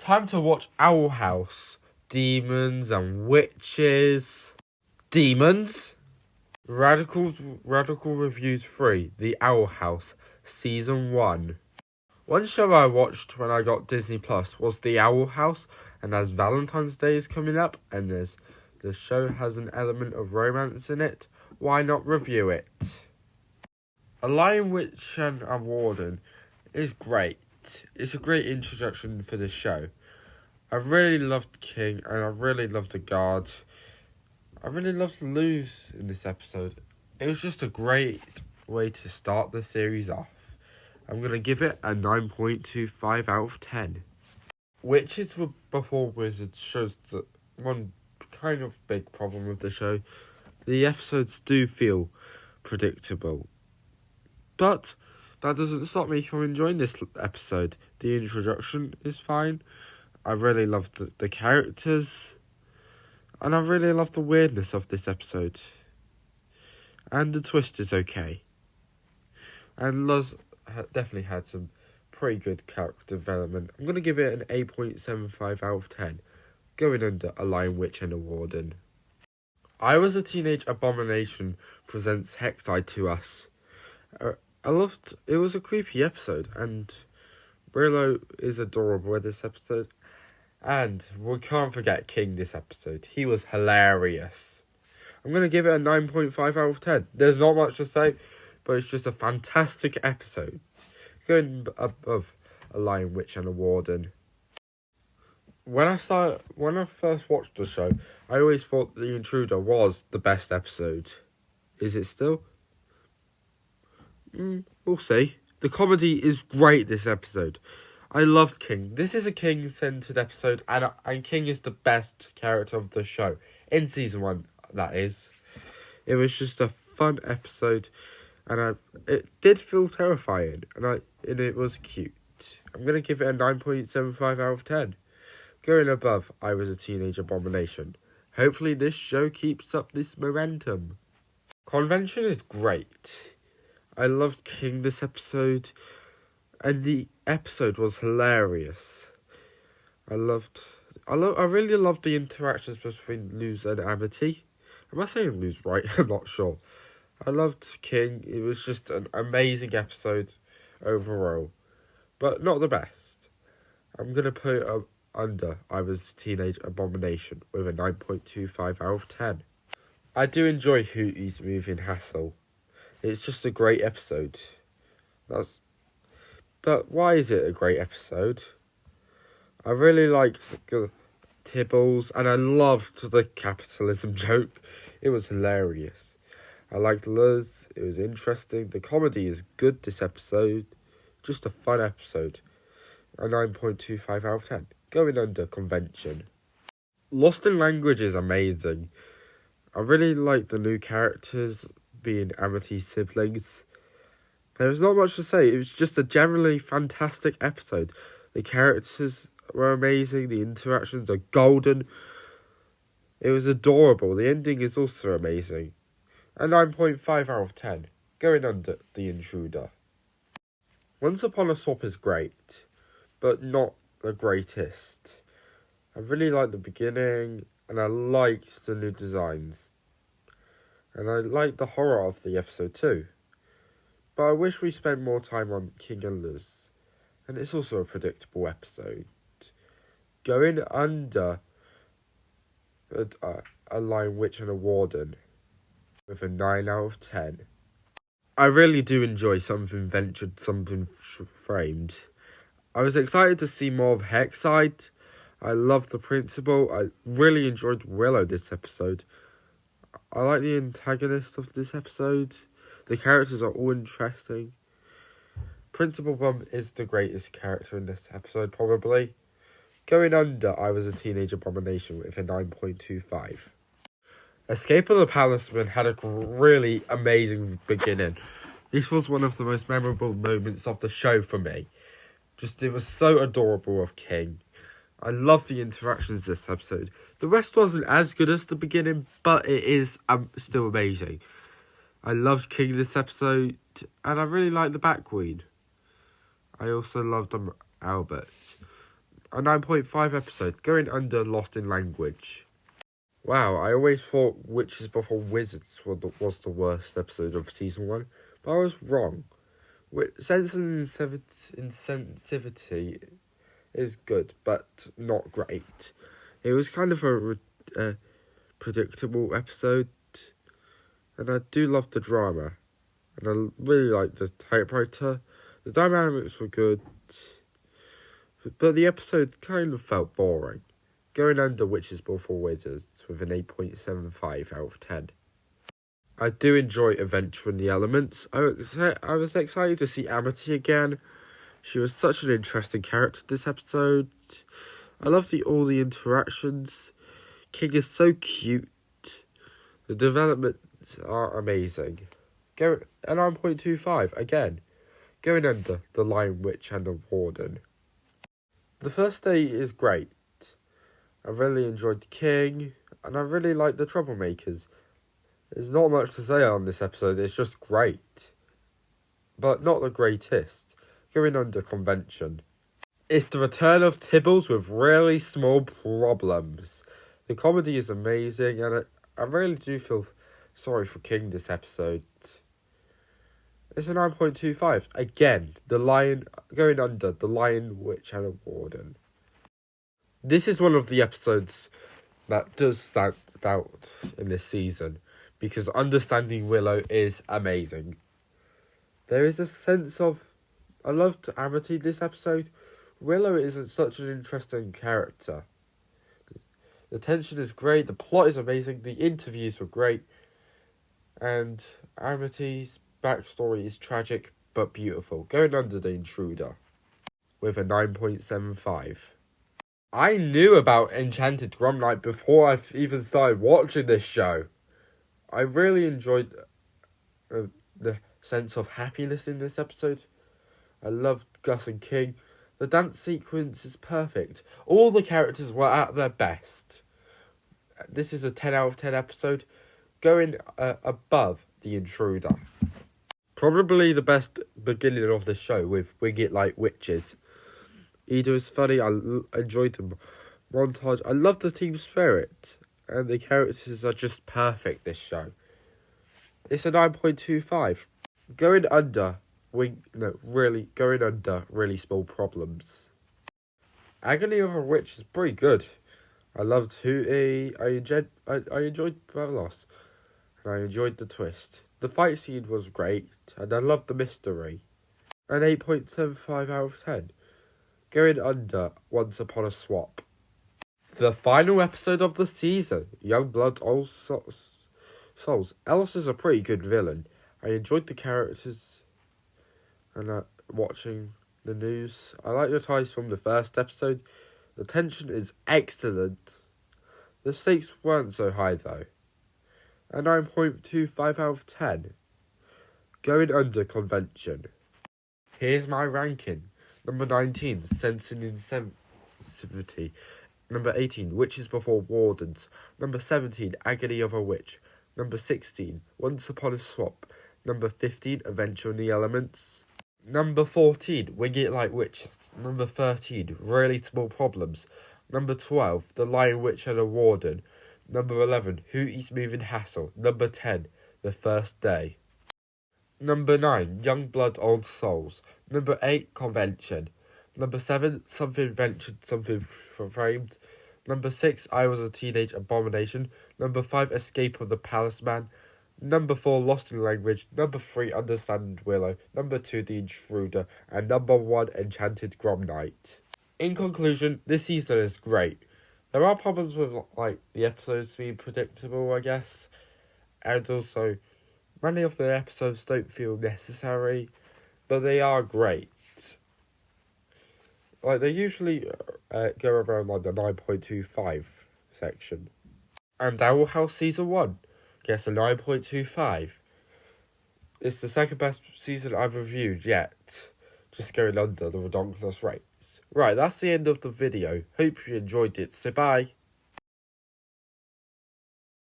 Time to watch Owl House. Demons and Witches. Demons. Radical Reviews 3. The Owl House. Season 1. One show I watched when I got Disney Plus was The Owl House, and as Valentine's Day is coming up and the show has an element of romance in it, why not review it? A Lion, Witch and a Warden is great. It's a great introduction for the show. I really loved King and I really loved the guard. I really loved Luz in this episode. It was just a great way to start the series off. I'm going to give it a 9.25 out of 10. Witches Before Wizards shows that one kind of big problem with the show. The episodes do feel predictable. But that doesn't stop me from enjoying this episode. The introduction is fine. I really loved the characters. And I really love the weirdness of this episode. And the twist is okay. And Luz definitely had some pretty good character development. I'm going to give it an 8.75 out of 10. Going under A Lion, Witch and a Warden. I Was a Teenage Abomination presents Hexside to us. It was a creepy episode, and Brillo is adorable in this episode. And we can't forget King this episode. He was hilarious. I'm going to give it a 9.5 out of 10. There's not much to say, but it's just a fantastic episode. Going above A Lion, Witch and a Warden. When I first watched the show, I always thought The Intruder was the best episode. Is it still? We'll see. The comedy is great this episode. I loved King. This is a King-centered episode, and King is the best character of the show. In season 1, that is. It was just a fun episode, and it did feel terrifying, and it was cute. I'm going to give it a 9.75 out of 10. Going above I Was a Teenage Abomination. Hopefully this show keeps up this momentum. Convention is great. I loved King this episode, and the episode was hilarious. I really loved the interactions between Luz and Amity. Am I saying Luz right? I'm not sure. I loved King. It was just an amazing episode overall, but not the best. I'm going to put it under I Was a Teenage Abomination with a 9.25 out of 10. I do enjoy Hootie's moving hassle. It's just a great episode. But why is it a great episode? I really liked Tibbles, and I loved the capitalism joke. It was hilarious. I liked Luz. It was interesting. The comedy is good this episode. Just a fun episode. A 9.25 out of 10. Going under Convention. Lost in Language is amazing. I really like the new characters being Amity's siblings. There's not much to say. It was just a generally fantastic episode. The characters were amazing. The interactions are golden. It was adorable. The ending is also amazing. A 9.5 out of 10. Going under The Intruder. Once Upon a Swap is great, but not the greatest. I really liked the beginning, and I liked the new designs. And I liked the horror of the episode too. But I wish we spent more time on King and Luz. And it's also a predictable episode. Going under A Lion, Witch and a Warden with a 9 out of 10. I really do enjoy Something Ventured, Something Framed. I was excited to see more of Hexside. I love the principal. I really enjoyed Willow this episode. I like the antagonist of this episode. The characters are all interesting. Principal Bum is the greatest character in this episode, probably. Going under I Was a Teenage Abomination with a 9.25. Escape of the Palisman had a really amazing beginning. This was one of the most memorable moments of the show for me. It was so adorable of King. I love the interactions this episode. The rest wasn't as good as the beginning, but it is still amazing. I loved King this episode, and I really liked the Bat Queen. I also loved Albert. A 9.5 episode, going under Lost in Language. Wow, I always thought Witches Before Wizards was the worst episode of season 1, but I was wrong. Sense and Insensitivity is good, but not great. It was kind of a predictable episode, and I do love the drama, and I really like the typewriter. The dynamics were good, but the episode kind of felt boring. Going under Witches Before Wizards with an 8.75 out of 10. I do enjoy Adventure in the Elements. I was excited to see Amity again. She was such an interesting character this episode. I love all the interactions. King is so cute. The developments are amazing. A 9.25 again. Going under The Lion Witch and the Warden. The first day is great. I really enjoyed the King, and I really like the Troublemakers. There's not much to say on this episode, it's just great. But not the greatest. Going under Convention. It's the return of Tibbles with really small problems. The comedy is amazing, and I really do feel sorry for King this episode. It's a 9.25. Again, going under The Lion, Witch and the Warden. This is one of the episodes that does stand out in this season, because understanding Willow is amazing. There is a sense of... I loved Amity this episode. Willow is such an interesting character. The tension is great, the plot is amazing, the interviews were great, and Amity's backstory is tragic but beautiful. Going under The Intruder with a 9.75. I knew about Enchanted Gromnight before I even started watching this show. I really enjoyed the sense of happiness in this episode. I loved Gus and King. The dance sequence is perfect. All the characters were at their best. This is a 10 out of 10 episode, going above The Intruder. Probably the best beginning of the show with Wing It Like Witches. Ida is funny, I enjoyed the montage. I love the team spirit, and the characters are just perfect this show. It's a 9.25. Going under really small problems. Agony of a Witch is pretty good. I loved Hootie, I enjoyed Bavelos, and I enjoyed the twist. The fight scene was great, and I loved the mystery. An 8.75 out of 10. Going under Once Upon a Swap. The final episode of the season, Youngblood Old Souls. Ellis is a pretty good villain. I enjoyed the characters and watching the news. I like the ties from the first episode. The tension is excellent. The stakes weren't so high though. A 9.25 out of 10. Going under Convention. Here's my ranking. Number 19, Sense and Insensitivity. Number 18, Witches Before Wardens. Number 17, Agony of a Witch. Number 16, Once Upon a Swap. Number 15, Adventure in the Elements. Number 14, Wing It Like Witches. Number 13, Really Small Problems. Number 12, The Lion Witch and a Warden. Number 11, Hootie's Moving Hassle. Number 10, The First Day. Number 9, Youngblood Old Souls. Number 8, Convention. Number 7, Something Ventured, Something Framed. Number 6, I Was a Teenage Abomination. Number 5, Escape of the Palace Man. Number 4, Lost in Language. Number 3, Understand Willow. Number 2, The Intruder. And number 1, Enchanted Gromnight. In conclusion, this season is great. There are problems with the episodes being predictable, I guess. And also, many of the episodes don't feel necessary, but they are great. They usually go around the 9.25 section. And Owl House Season 1 gets a 9.25. It's the second best season I've reviewed yet. Just going under the Redonkulous rates. Right, that's the end of the video. Hope you enjoyed it. So bye.